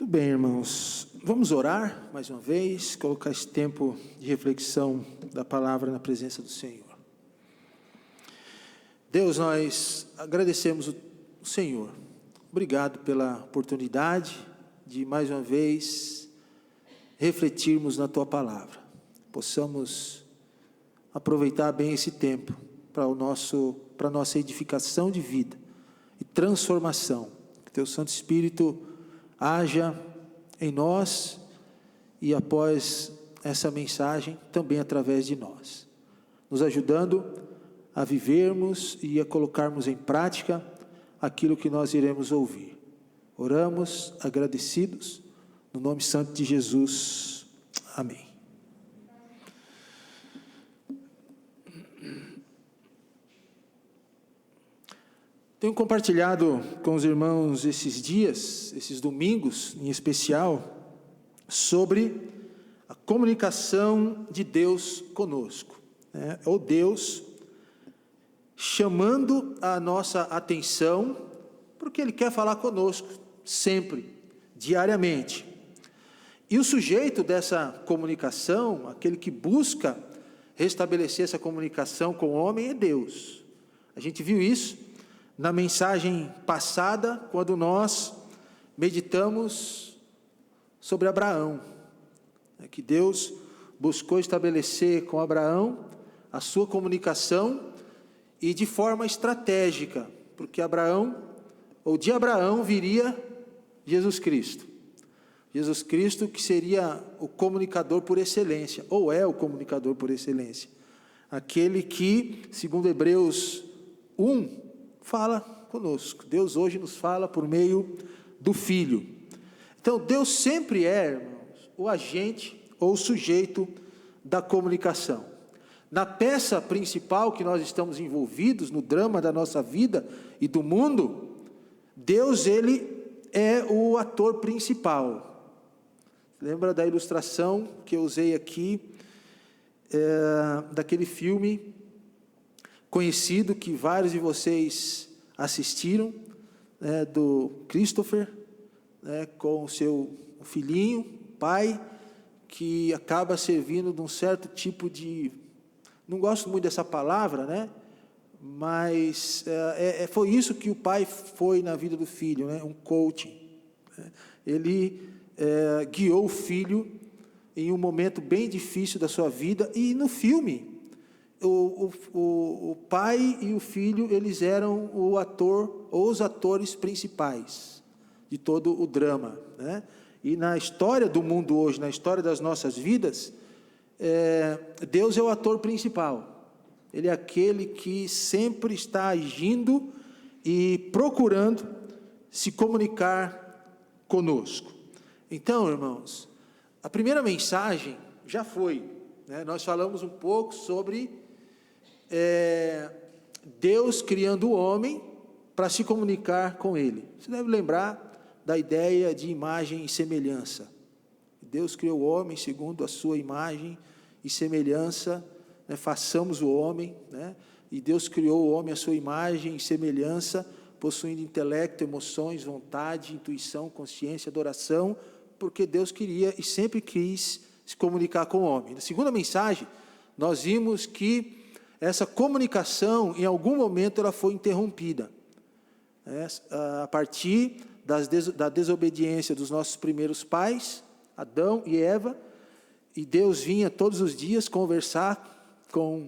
Muito bem, irmãos. Vamos orar mais uma vez, colocar esse tempo de reflexão da palavra na presença do Senhor. Deus, nós agradecemos o Senhor. Obrigado pela oportunidade de mais uma vez refletirmos na Tua palavra. Possamos aproveitar bem esse tempo para a nossa edificação de vida e transformação. Que Teu Santo Espírito haja em nós e após essa mensagem também através de nós, nos ajudando a vivermos e a colocarmos em prática aquilo que nós iremos ouvir. Oramos agradecidos no nome santo de Jesus. Amém. Tenho compartilhado com os irmãos esses dias, esses domingos em especial, sobre a comunicação de Deus conosco, ou Deus chamando a nossa atenção, porque Ele quer falar conosco sempre, diariamente. E o sujeito dessa comunicação, aquele que busca restabelecer essa comunicação com o homem, é Deus. A gente viu isso na mensagem passada, quando nós meditamos sobre Abraão, que Deus buscou estabelecer com Abraão a sua comunicação e de forma estratégica, porque de Abraão viria Jesus Cristo. Jesus Cristo que seria o comunicador por excelência, ou é o comunicador por excelência, aquele que, segundo Hebreus 1, fala conosco. Deus hoje nos fala por meio do Filho. Então, Deus sempre é, irmãos, o agente ou o sujeito da comunicação. Na peça principal que nós estamos envolvidos, no drama da nossa vida e do mundo, Deus, Ele é o ator principal. Lembra da ilustração que eu usei aqui, daquele filme conhecido que vários de vocês assistiram, do Christopher, com o seu filhinho, pai, que acaba servindo de um certo tipo de, não gosto muito dessa palavra, mas foi isso que o pai foi na vida do filho, um coaching. Ele guiou o filho em um momento bem difícil da sua vida, e no filme, o pai e o filho, eles eram o ator ou os atores principais de todo o drama, E na história do mundo hoje, na história das nossas vidas, Deus é o ator principal. Ele é aquele que sempre está agindo e procurando se comunicar conosco. Então, irmãos, a primeira mensagem já foi, nós falamos um pouco sobre Deus criando o homem para se comunicar com Ele. Você deve lembrar da ideia de imagem e semelhança. Deus criou o homem segundo a sua imagem e semelhança, façamos o homem, e Deus criou o homem à sua imagem e semelhança, possuindo intelecto, emoções, vontade, intuição, consciência, adoração, porque Deus queria e sempre quis se comunicar com o homem. Na segunda mensagem, nós vimos que essa comunicação, em algum momento, ela foi interrompida, a partir da desobediência dos nossos primeiros pais, Adão e Eva, e Deus vinha todos os dias conversar com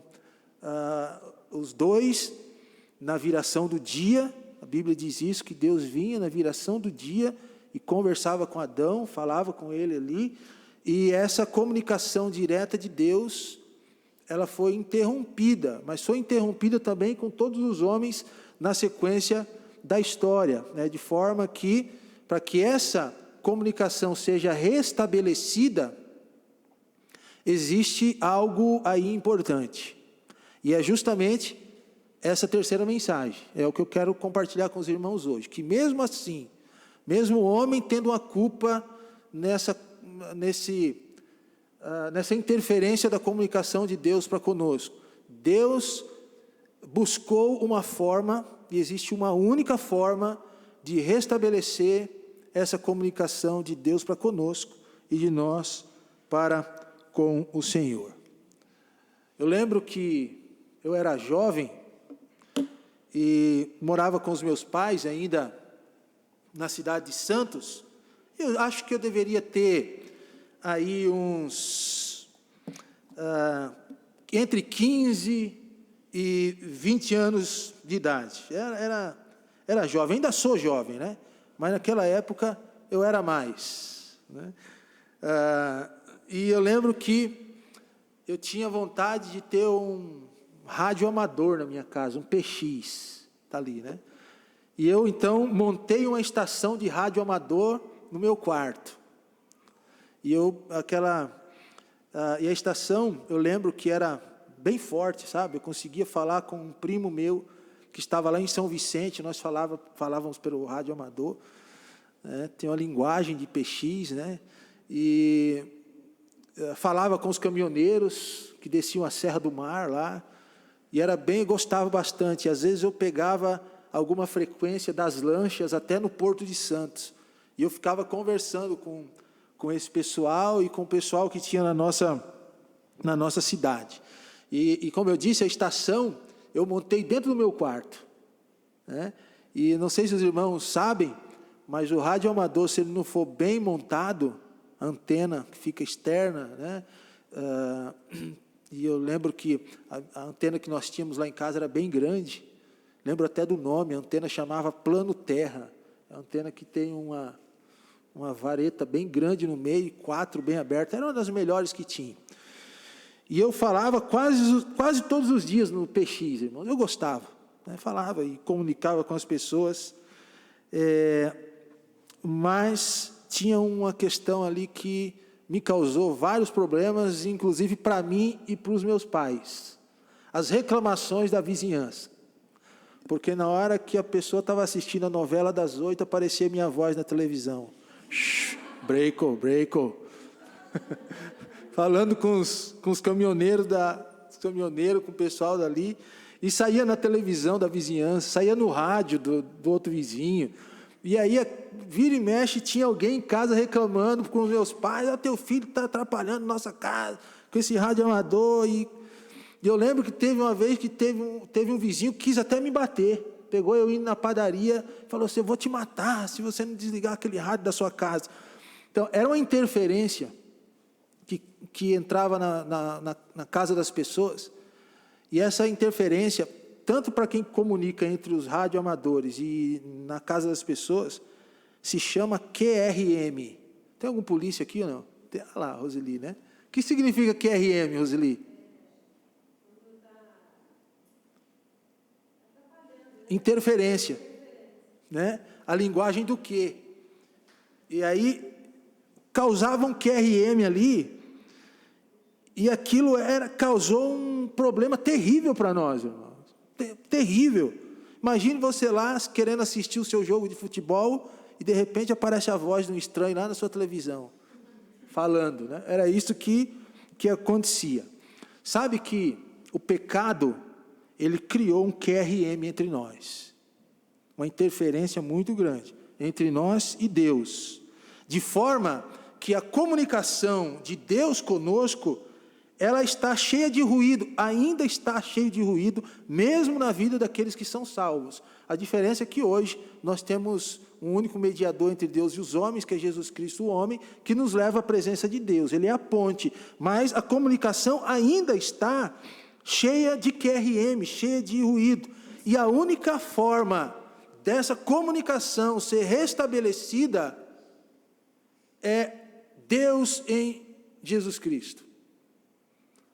os dois na viração do dia. A Bíblia diz isso, que Deus vinha na viração do dia e conversava com Adão, falava com ele ali, e essa comunicação direta de Deus, ela foi interrompida, mas foi interrompida também com todos os homens na sequência da história, de forma que, para que essa comunicação seja restabelecida, existe algo aí importante, e é justamente essa terceira mensagem, é o que eu quero compartilhar com os irmãos hoje, que mesmo assim, mesmo o homem tendo uma culpa nessa interferência da comunicação de Deus para conosco, Deus buscou uma forma, e existe uma única forma de restabelecer essa comunicação de Deus para conosco e de nós para com o Senhor. Eu lembro que eu era jovem e morava com os meus pais ainda na cidade de Santos. Eu acho que eu deveria ter aí uns entre 15 e 20 anos de idade. Era jovem, ainda sou jovem, né? Mas naquela época eu era mais, né? E eu lembro que eu tinha vontade de ter um rádio amador na minha casa, um PX, está ali, né? E eu, então, montei uma estação de rádio amador no meu quarto. E a estação, eu lembro que era bem forte, sabe? Eu conseguia falar com um primo meu, que estava lá em São Vicente, nós falávamos pelo rádio amador, né? Tem uma linguagem de PX, né? E falava com os caminhoneiros que desciam a Serra do Mar lá, e gostava bastante. Às vezes eu pegava alguma frequência das lanchas até no Porto de Santos, e eu ficava conversando com esse pessoal e com o pessoal que tinha na nossa cidade. E como eu disse, a estação eu montei dentro do meu quarto, né? E não sei se os irmãos sabem, mas o rádio amador, se ele não for bem montado, a antena que fica externa, né? E eu lembro que a antena que nós tínhamos lá em casa era bem grande, lembro até do nome, a antena chamava Plano Terra, é uma antena que tem uma vareta bem grande no meio, 4 bem abertas, era uma das melhores que tinha. E eu falava quase todos os dias no PX, irmãos, eu gostava, né? Falava e comunicava com as pessoas, mas tinha uma questão ali que me causou vários problemas, inclusive para mim e para os meus pais. As reclamações da vizinhança. Porque na hora que a pessoa estava assistindo a novela das 8, aparecia minha voz na televisão. Breiko. Falando com os caminhoneiros, com o pessoal dali, e saía na televisão da vizinhança, saía no rádio do outro vizinho. E aí, vira e mexe, tinha alguém em casa reclamando com os meus pais: teu filho está atrapalhando nossa casa com esse rádio amador. E eu lembro que teve uma vez que teve um vizinho que quis até me bater. Pegou eu indo na padaria, falou assim: eu vou te matar se você não desligar aquele rádio da sua casa. Então, era uma interferência que entrava na casa das pessoas, e essa interferência, tanto para quem comunica entre os radioamadores e na casa das pessoas, se chama QRM. Tem algum polícia aqui ou não? Tem lá, Roseli, né? O que significa QRM, Roseli? Interferência, né? A linguagem do quê? E aí causava um QRM ali, e aquilo causou um problema terrível para nós, irmãos. Terrível. Imagine você lá querendo assistir o seu jogo de futebol e de repente aparece a voz de um estranho lá na sua televisão, falando, né? Era isso que acontecia. Sabe que o pecado, ele criou um QRM entre nós, uma interferência muito grande entre nós e Deus, de forma que a comunicação de Deus conosco, ela está cheia de ruído, ainda está cheia de ruído, mesmo na vida daqueles que são salvos. A diferença é que hoje nós temos um único mediador entre Deus e os homens, que é Jesus Cristo, o homem, que nos leva à presença de Deus. Ele é a ponte, mas a comunicação ainda está cheia de QRM, cheia de ruído. E a única forma dessa comunicação ser restabelecida é Deus em Jesus Cristo.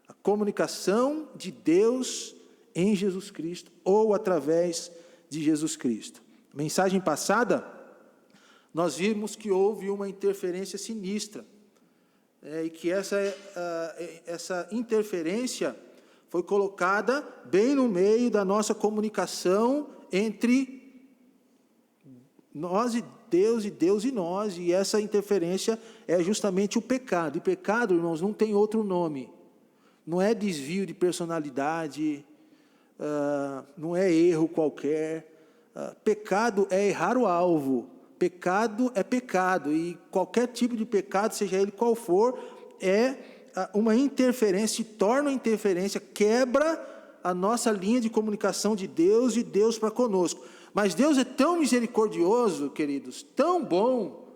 A comunicação de Deus em Jesus Cristo, ou através de Jesus Cristo. Mensagem passada, nós vimos que houve uma interferência sinistra, e que essa interferência foi colocada bem no meio da nossa comunicação entre nós e Deus e nós, e essa interferência é justamente o pecado. E pecado, irmãos, não tem outro nome. Não é desvio de personalidade, não é erro qualquer. Pecado é errar o alvo, Pecado é pecado, e qualquer tipo de pecado, seja ele qual for, é uma interferência, se torna uma interferência, quebra a nossa linha de comunicação de Deus e Deus para conosco. Mas Deus é tão misericordioso, queridos, tão bom,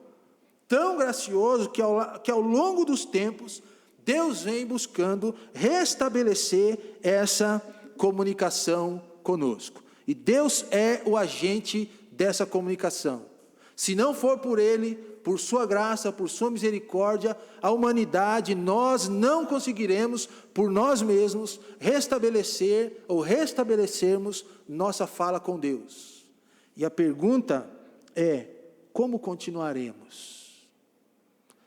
tão gracioso, que ao longo dos tempos, Deus vem buscando restabelecer essa comunicação conosco. E Deus é o agente dessa comunicação. Se não for por Ele, por sua graça, por sua misericórdia, a humanidade, nós não conseguiremos, por nós mesmos, restabelecer ou restabelecermos nossa fala com Deus. E a pergunta é, como continuaremos?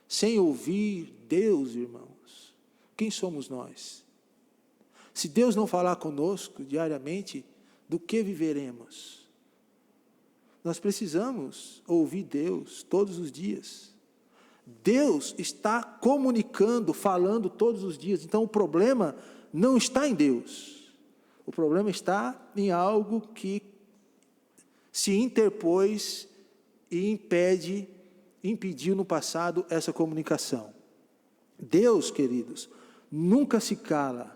Sem ouvir Deus, irmãos, quem somos nós? Se Deus não falar conosco diariamente, do que viveremos? Nós precisamos ouvir Deus todos os dias. Deus está comunicando, falando todos os dias. Então o problema não está em Deus. O problema está em algo que se interpôs e impediu no passado essa comunicação. Deus, queridos, nunca se cala.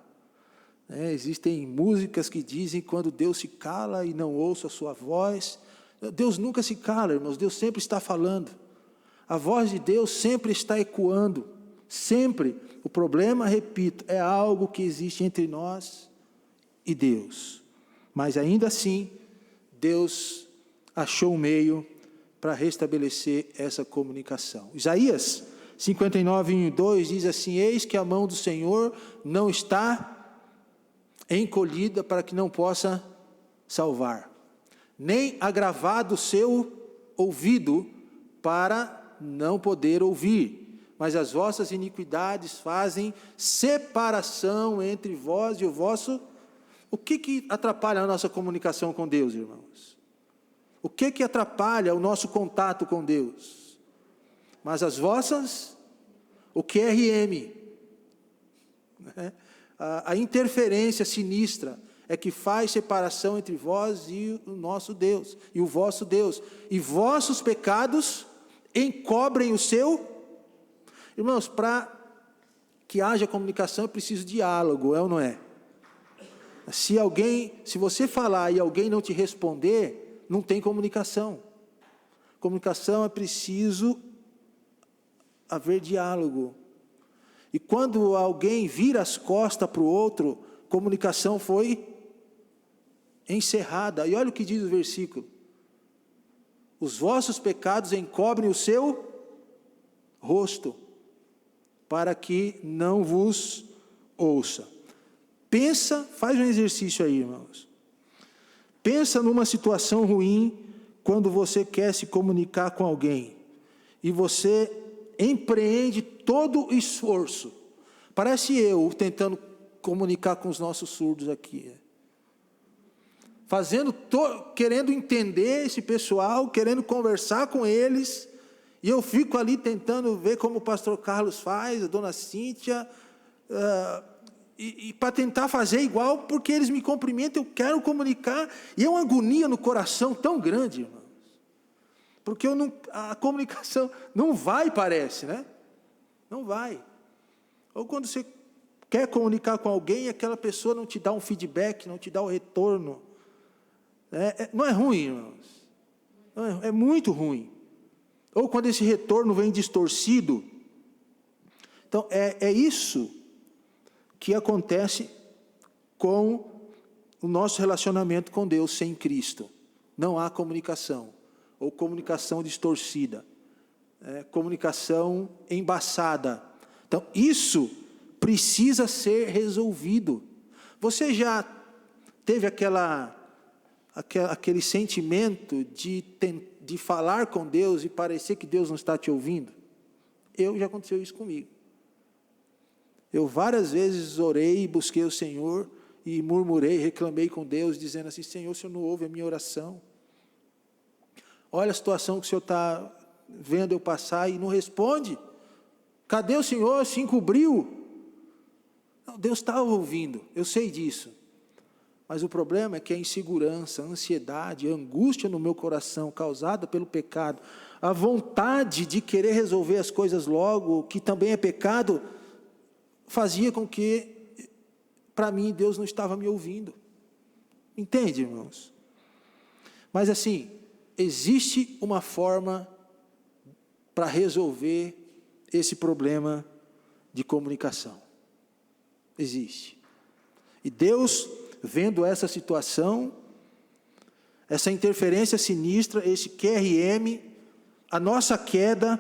Existem músicas que dizem quando Deus se cala e não ouço a sua voz. Deus nunca se cala, irmãos, Deus sempre está falando. A voz de Deus sempre está ecoando, sempre. O problema, repito, é algo que existe entre nós e Deus. Mas ainda assim, Deus achou um meio para restabelecer essa comunicação. Isaías 59:2 diz assim: eis que a mão do Senhor não está encolhida para que não possa salvar, nem agravado o seu ouvido para não poder ouvir, mas as vossas iniquidades fazem separação entre vós e o vosso... O que atrapalha a nossa comunicação com Deus, irmãos? O que atrapalha o nosso contato com Deus? Mas as vossas, o QRM, né? A interferência sinistra é que faz separação entre vós e o nosso Deus, e o vosso Deus. E vossos pecados encobrem o seu... Irmãos, para que haja comunicação é preciso diálogo, é ou não é? Se você falar e alguém não te responder, não tem comunicação. Comunicação é preciso haver diálogo. E quando alguém vira as costas para o outro, comunicação foi encerrada. E olha o que diz o versículo: os vossos pecados encobrem o seu rosto, para que não vos ouça. Pensa, faz um exercício aí, irmãos. Pensa numa situação ruim, quando você quer se comunicar com alguém, e você empreende todo o esforço. Parece eu tentando comunicar com os nossos surdos aqui. Querendo entender esse pessoal, querendo conversar com eles, e eu fico ali tentando ver como o pastor Carlos faz, a dona Cíntia, e para tentar fazer igual, porque eles me cumprimentam, eu quero comunicar, e é uma agonia no coração tão grande, irmãos, porque a comunicação não vai, parece, né? Não vai. Ou quando você quer comunicar com alguém, aquela pessoa não te dá um feedback, não te dá o retorno. Não é ruim, irmãos. É muito ruim. Ou quando esse retorno vem distorcido. Então, é isso que acontece com o nosso relacionamento com Deus sem Cristo. Não há comunicação, ou comunicação distorcida, comunicação embaçada. Então, isso precisa ser resolvido. Você já teve aquele sentimento de falar com Deus e parecer que Deus não está te ouvindo? Já aconteceu isso comigo. Eu várias vezes orei e busquei o Senhor, e murmurei, reclamei com Deus, dizendo assim: Senhor, o Senhor não ouve a minha oração. Olha a situação que o Senhor está vendo eu passar e não responde. Cadê o Senhor? Se encobriu. Não, Deus está ouvindo, eu sei disso. Mas o problema é que a insegurança, a ansiedade, a angústia no meu coração, causada pelo pecado, a vontade de querer resolver as coisas logo, que também é pecado, fazia com que, para mim, Deus não estava me ouvindo. Entende, irmãos? Mas assim, existe uma forma para resolver esse problema de comunicação. Existe. E Deus, vendo essa situação, essa interferência sinistra, esse QRM, a nossa queda,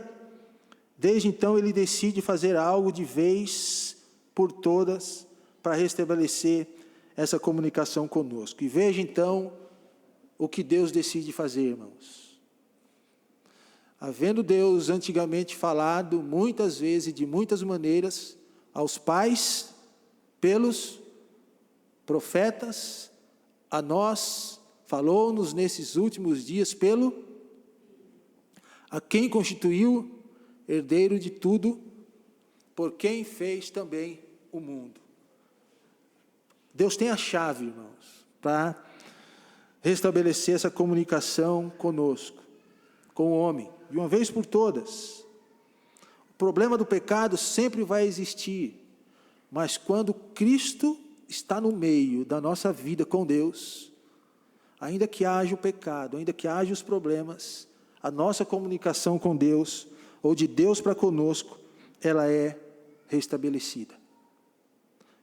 desde então Ele decide fazer algo de vez por todas para restabelecer essa comunicação conosco. E veja então o que Deus decide fazer, irmãos. Havendo Deus antigamente falado muitas vezes, de muitas maneiras, aos pais, pelos profetas, a nós, falou-nos nesses últimos dias a quem constituiu herdeiro de tudo, por quem fez também o mundo. Deus tem a chave, irmãos, para restabelecer essa comunicação conosco, com o homem, de uma vez por todas. O problema do pecado sempre vai existir, mas quando Cristo está no meio da nossa vida com Deus, ainda que haja o pecado, ainda que haja os problemas, a nossa comunicação com Deus, ou de Deus para conosco, ela é restabelecida.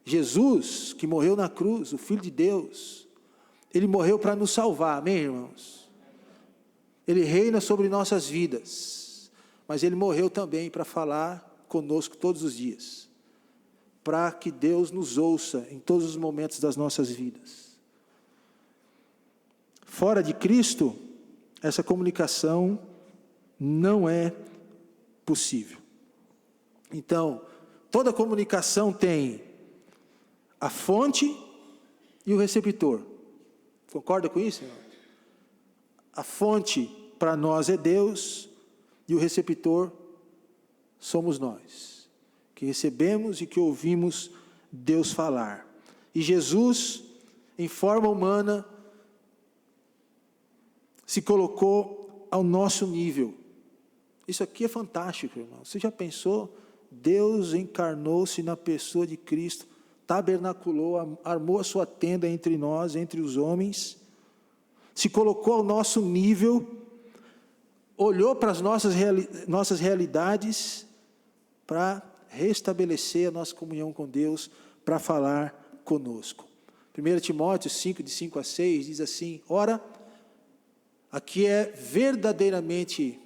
Jesus, que morreu na cruz, o Filho de Deus, Ele morreu para nos salvar, amém, irmãos? Ele reina sobre nossas vidas, mas Ele morreu também para falar conosco todos os dias, para que Deus nos ouça em todos os momentos das nossas vidas. Fora de Cristo, essa comunicação não é possível. Então, toda comunicação tem a fonte e o receptor. Concorda com isso, irmão? A fonte para nós é Deus e o receptor somos nós, que recebemos e que ouvimos Deus falar. E Jesus, em forma humana, se colocou ao nosso nível. Isso aqui é fantástico, irmão. Você já pensou? Deus encarnou-se na pessoa de Cristo, tabernaculou, armou a sua tenda entre nós, entre os homens, se colocou ao nosso nível, olhou para as nossas realidades, para restabelecer a nossa comunhão com Deus, para falar conosco. 1 Timóteo 5, de 5 a 6, diz assim: ora, aqui é verdadeiramente...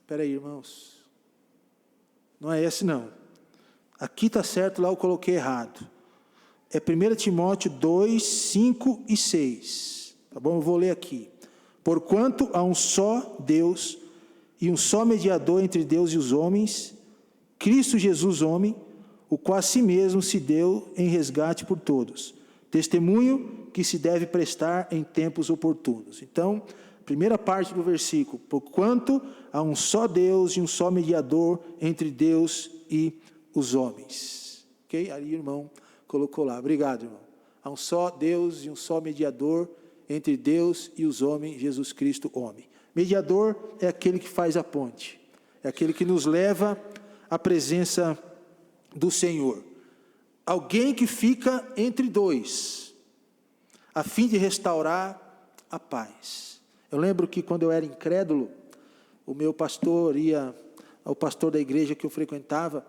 Espera aí, irmãos. Não é esse não. Aqui está certo, lá eu coloquei errado. É 1 Timóteo 2, 5 e 6. Tá bom? Eu vou ler aqui. Porquanto há um só Deus e um só mediador entre Deus e os homens, Cristo Jesus homem, o qual a si mesmo se deu em resgate por todos. Testemunho que se deve prestar em tempos oportunos. Então, primeira parte do versículo: porquanto há um só Deus e um só mediador entre Deus e os homens. Ok? Aí o irmão colocou lá. Obrigado, irmão. Há um só Deus e um só mediador entre Deus e os homens, Jesus Cristo, homem. Mediador é aquele que faz a ponte, é aquele que nos leva à presença do Senhor. Alguém que fica entre dois, a fim de restaurar a paz. Eu lembro que quando eu era incrédulo, o meu pastor o pastor da igreja que eu frequentava,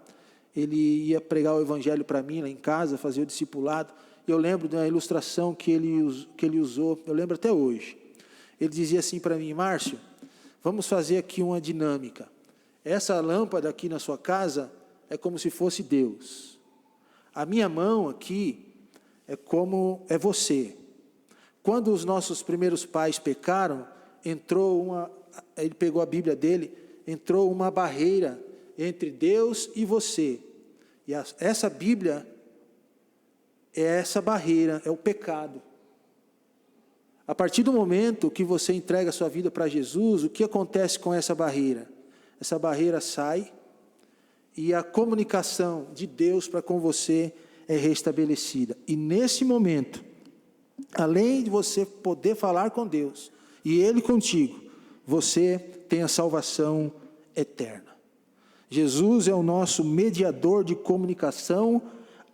ele ia pregar o evangelho para mim lá em casa, fazer o discipulado. E eu lembro da ilustração que ele usou, eu lembro até hoje. Ele dizia assim para mim: Márcio, vamos fazer aqui uma dinâmica. Essa lâmpada aqui na sua casa é como se fosse Deus. A minha mão aqui é como é você. Quando os nossos primeiros pais pecaram, ele pegou a Bíblia dele, entrou uma barreira entre Deus e você. E essa Bíblia é essa barreira, é o pecado. A partir do momento que você entrega a sua vida para Jesus, o que acontece com essa barreira? Essa barreira sai e a comunicação de Deus para com você é restabelecida. E nesse momento, além de você poder falar com Deus e Ele contigo, você tem a salvação eterna. Jesus é o nosso mediador de comunicação,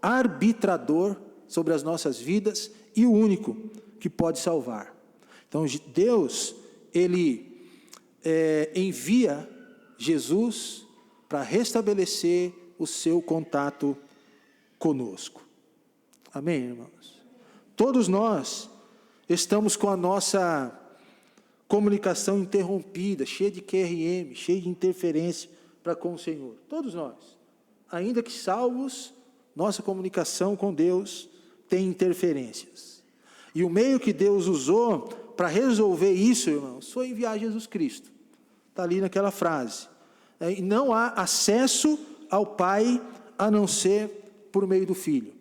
arbitrador sobre as nossas vidas e o único que pode salvar. Então Deus, Ele envia Jesus para restabelecer o seu contato conosco. Amém, irmãos? Todos nós estamos com a nossa comunicação interrompida, cheia de QRM, cheia de interferência para com o Senhor. Todos nós. Ainda que salvos, nossa comunicação com Deus tem interferências. E o meio que Deus usou para resolver isso, irmãos, foi enviar Jesus Cristo. Está ali naquela frase. E não há acesso ao Pai a não ser por meio do Filho.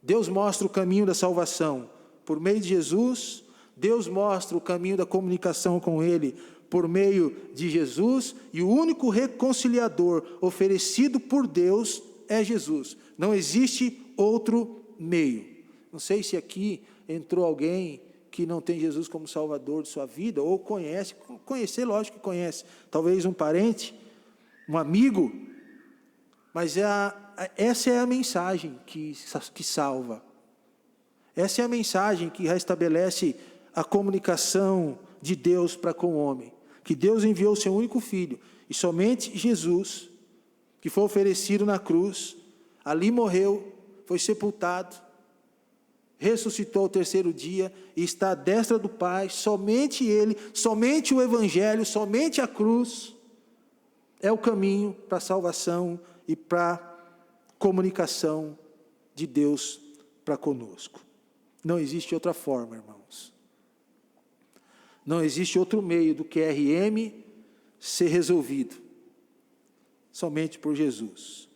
Deus mostra o caminho da salvação por meio de Jesus. Deus mostra o caminho da comunicação com Ele por meio de Jesus. E o único reconciliador oferecido por Deus é Jesus. Não existe outro meio. Não sei se aqui entrou alguém que não tem Jesus como Salvador de sua vida, ou conhece, conhecer, lógico que conhece, talvez um parente, um amigo, mas essa é a mensagem que salva. Essa é a mensagem que restabelece a comunicação de Deus para com o homem, que Deus enviou o seu único Filho, e somente Jesus, que foi oferecido na cruz, ali morreu, foi sepultado, ressuscitou ao terceiro dia e está à destra do Pai. Somente Ele, somente o Evangelho, somente a cruz é o caminho para a salvação e para a comunicação de Deus para conosco. Não existe outra forma, irmãos. Não existe outro meio do QRM ser resolvido. Somente por Jesus.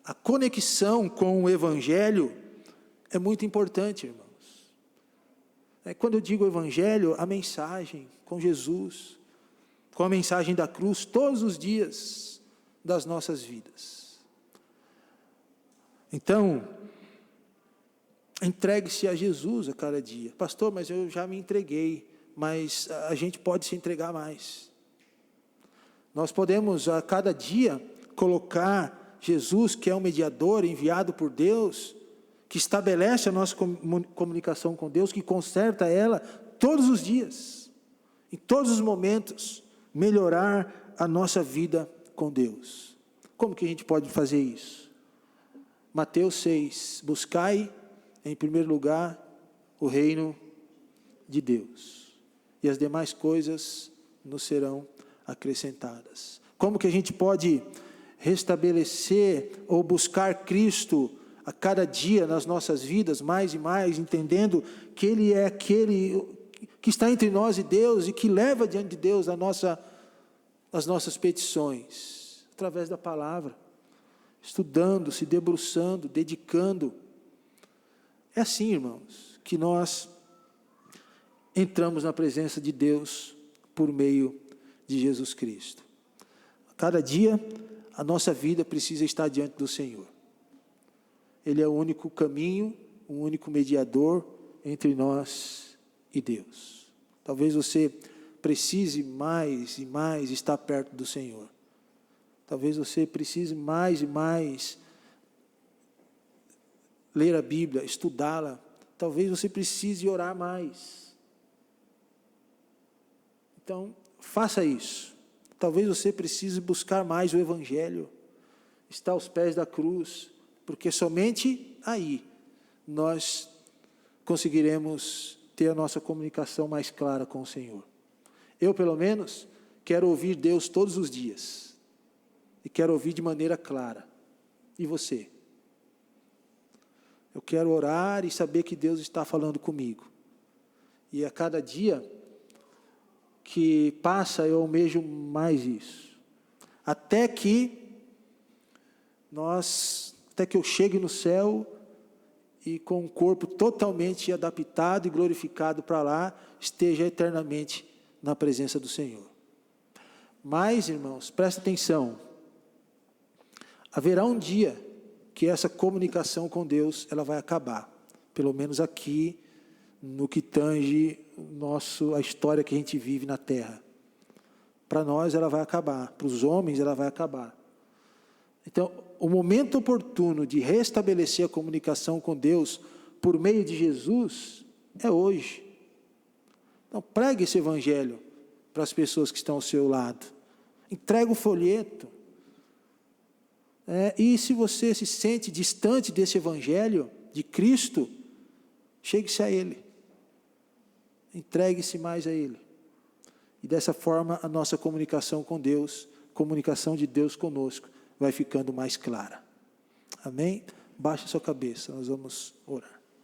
A conexão com o Evangelho é muito importante, irmãos. Quando eu digo Evangelho, a mensagem com Jesus, com a mensagem da cruz, todos os dias das nossas vidas. Então, entregue-se a Jesus a cada dia. Pastor, mas eu já me entreguei, mas a gente pode se entregar mais. Nós podemos a cada dia colocar Jesus, que é o mediador enviado por Deus, que estabelece a nossa comunicação com Deus, que conserta ela todos os dias, em todos os momentos, melhorar a nossa vida com Deus. Como que a gente pode fazer isso? Mateus 6, buscai em primeiro lugar o reino de Deus, e as demais coisas nos serão acrescentadas. Como que a gente pode restabelecer ou buscar Cristo a cada dia nas nossas vidas, mais e mais, entendendo que Ele é aquele que está entre nós e Deus, e que leva diante de Deus as nossas petições, através da palavra, estudando, se debruçando, dedicando. É assim, irmãos, que nós entramos na presença de Deus por meio de Jesus Cristo. A cada dia, a nossa vida precisa estar diante do Senhor. Ele é o único caminho, o único mediador entre nós e Deus. Talvez você precise mais e mais estar perto do Senhor. Talvez você precise mais e mais ler a Bíblia, estudá-la. Talvez você precise orar mais. Então, faça isso. Talvez você precise buscar mais o Evangelho, estar aos pés da cruz, porque somente aí nós conseguiremos ter a nossa comunicação mais clara com o Senhor. Eu, pelo menos, quero ouvir Deus todos os dias, e quero ouvir de maneira clara. E você? Eu quero orar e saber que Deus está falando comigo, e a cada dia que passa eu almejo mais isso, até que eu chegue no céu e com o corpo totalmente adaptado e glorificado para lá, esteja eternamente na presença do Senhor. Mas, irmãos, presta atenção, haverá um dia que essa comunicação com Deus, ela vai acabar, pelo menos aqui, no que tange a história que a gente vive na terra. para nós ela vai acabar, para os homens ela vai acabar. Então, o momento oportuno de restabelecer a comunicação com Deus por meio de Jesus é hoje. Então, pregue esse evangelho para as pessoas que estão ao seu lado. Entrega o folheto. E se você se sente distante desse evangelho de Cristo, chegue-se a Ele. Entregue-se mais a Ele. E dessa forma a nossa comunicação com Deus, comunicação de Deus conosco, vai ficando mais clara. Amém? Baixe a sua cabeça, nós vamos orar.